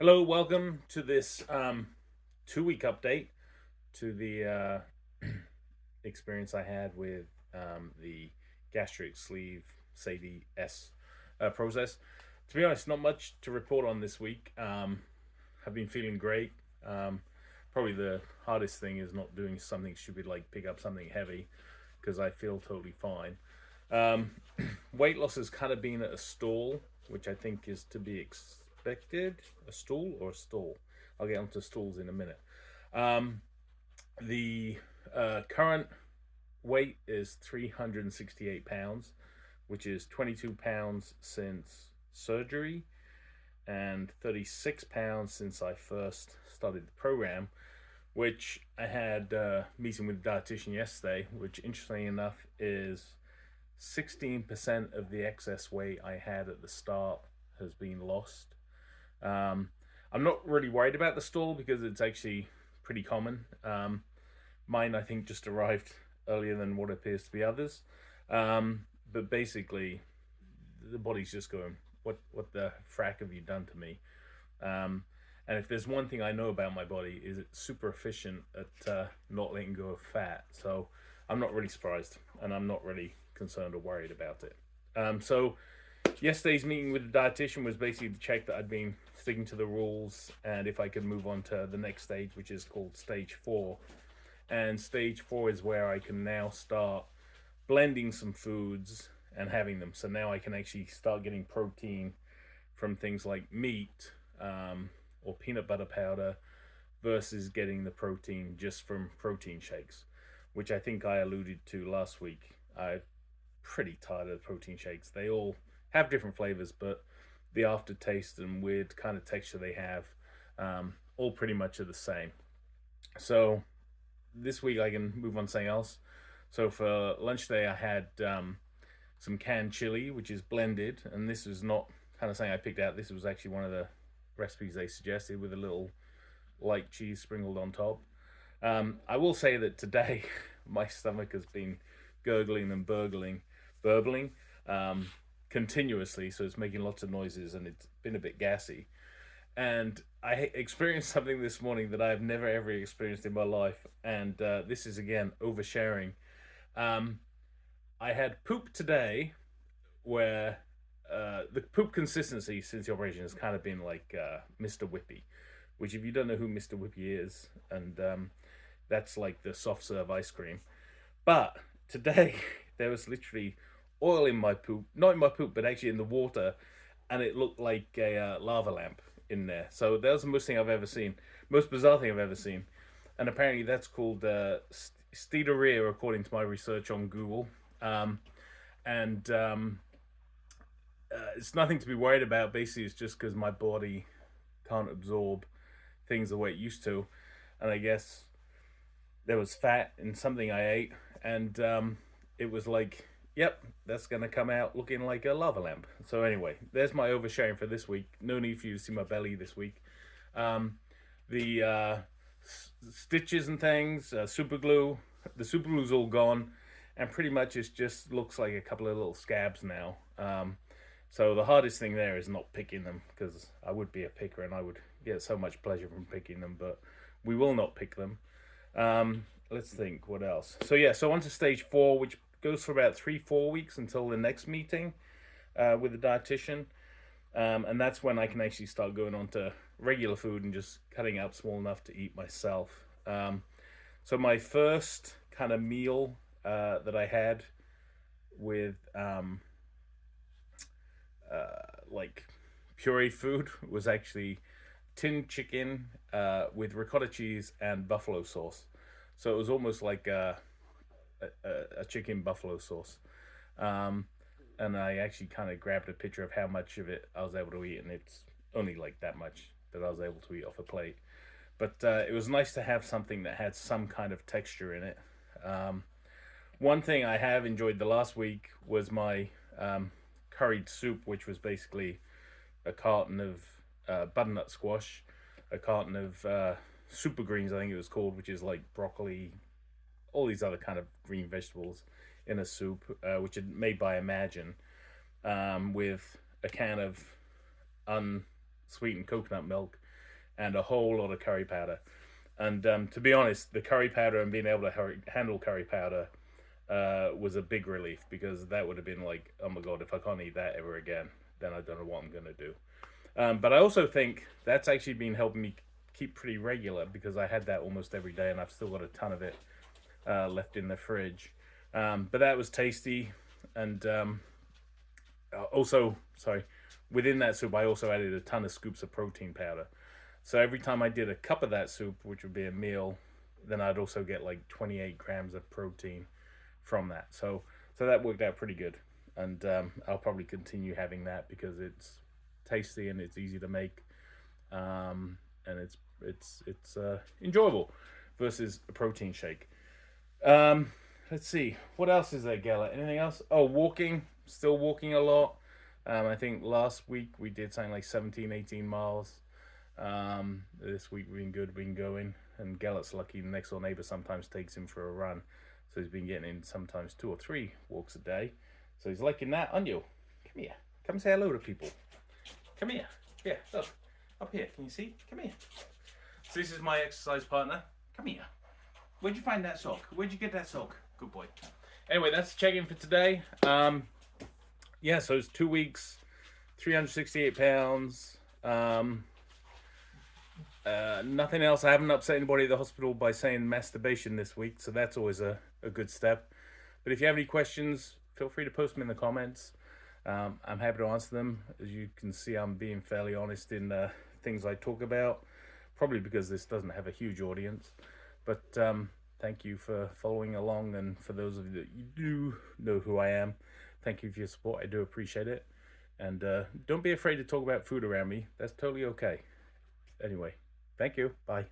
Hello, welcome to this 2 week update to the experience I had with the gastric sleeve SADI S process. To be honest, not much to report on this week. I've been feeling great. Um, Probably the hardest thing is not doing something stupid like pick up something heavy because I feel totally fine. Um, Weight loss has kind of been at a stall, which I think is to be expected. A stool or a stall? I'll get onto stools in a minute. Um, the current weight is 368 pounds, which is 22 pounds since surgery and 36 pounds since I first started the program, which I had a meeting with a dietitian yesterday, which interestingly enough is 16% of the excess weight I had at the start has been lost. Um, I'm not really worried about the stall because it's actually pretty common. Mine, I think, just arrived earlier than what appears to be others. But basically, the body's just going, what the frack have you done to me? Um, and if there's one thing I know about my body, is it's super efficient at not letting go of fat. So I'm not really surprised, and I'm not really concerned or worried about it. So yesterday's meeting with the dietitian was basically to check that I'd been sticking to the rules and if I could move on to the next stage, which is called stage 4. And stage 4 is where I can now start blending some foods and having them. So now I can actually start getting protein from things like meat, or peanut butter powder versus getting the protein just from protein shakes, which I think I alluded to last week. I'm pretty tired of the protein shakes. They all have different flavors, but the aftertaste and weird kind of texture they have, all pretty much are the same. So this week I can move on to something else. So for lunch today, I had some canned chili, which is blended, and this was not kind of something I picked out. This was actually one of the recipes they suggested with a little light cheese sprinkled on top. I will say that today my stomach has been gurgling and burbling continuously, so it's making lots of noises and it's been a bit gassy. And I experienced something this morning that I've never ever experienced in my life, and this is again oversharing. Um, I had poop today where the poop consistency since the operation has kind of been like Mr. Whippy, which if you don't know who Mr. Whippy is, and that's like the soft serve ice cream. But today there was literally oil in my poop, not in my poop, but actually in the water, and it looked like a lava lamp in there. So that was the most thing I've ever seen, most bizarre thing I've ever seen, and apparently that's called steatorrhea according to my research on Google. Um, and It's nothing to be worried about. Basically, it's just because my body can't absorb things the way it used to, and I guess there was fat in something I ate, and it was like, yep, that's gonna come out looking like a lava lamp. So anyway, there's my oversharing for this week. No need for you to see my belly this week. Um, the stitches and things, super glue. The super glue's all gone, and pretty much it just looks like a couple of little scabs now. So the hardest thing there is not picking them because I would be a picker and I would get so much pleasure from picking them, but we will not pick them. Let's think what else. So yeah, so on to stage 4, which goes for about 3-4 weeks until the next meeting with the dietitian, and that's when I can actually start going on to regular food and just cutting out small enough to eat myself. So my first kind of meal that I had with like pureed food was actually tinned chicken with ricotta cheese and buffalo sauce. So it was almost like a chicken buffalo sauce. Um, and I actually kind of grabbed a picture of how much of it I was able to eat, and it's only like that much that I was able to eat off a plate. But it was nice to have something that had some kind of texture in it. Um, One thing I have enjoyed the last week was my curried soup, which was basically a carton of butternut squash, a carton of super greens, I think it was called, which is like broccoli, all these other kind of green vegetables in a soup, which is made by Imagine, with a can of unsweetened coconut milk and a whole lot of curry powder. And to be honest, the curry powder and being able to handle curry powder was a big relief, because that would have been like, oh my god, if I can't eat that ever again, then I don't know what I'm gonna do. But I also think that's actually been helping me keep pretty regular, because I had that almost every day, and I've still got a ton of it left in the fridge. But that was tasty, and also, sorry, within that soup, I also added a ton of scoops of protein powder. So every time I did a cup of that soup, which would be a meal, then I'd also get like 28 grams of protein from that. So that worked out pretty good, and I'll probably continue having that because it's tasty and it's easy to make, and it's enjoyable versus a protein shake. Let's see, what else is there, Gella? Anything else? Oh, walking. Still walking a lot. I think last week we did something like 17, 18 miles. This week we've been good, been going. And Gellert's lucky, the next door neighbor sometimes takes him for a run. So he's been getting in sometimes 2 or 3 walks a day. So he's liking that, aren't you? Come here. Come say hello to people. Come here. Yeah, look. Up here. Can you see? Come here. So this is my exercise partner. Come here. Where'd you find that sock? Where'd you get that sock? Good boy. Anyway, that's the check-in for today. Yeah, so it's 2 weeks, 368 pounds. Nothing else. I haven't upset anybody at the hospital by saying masturbation this week, so that's always a good step. But if you have any questions, feel free to post them in the comments. I'm happy to answer them. As you can see, I'm being fairly honest in things I talk about, probably because this doesn't have a huge audience. But thank you for following along, and for those of you that you do know who I am, thank you for your support. I do appreciate it. And don't be afraid to talk about food around me. That's totally okay. Anyway, thank you. Bye.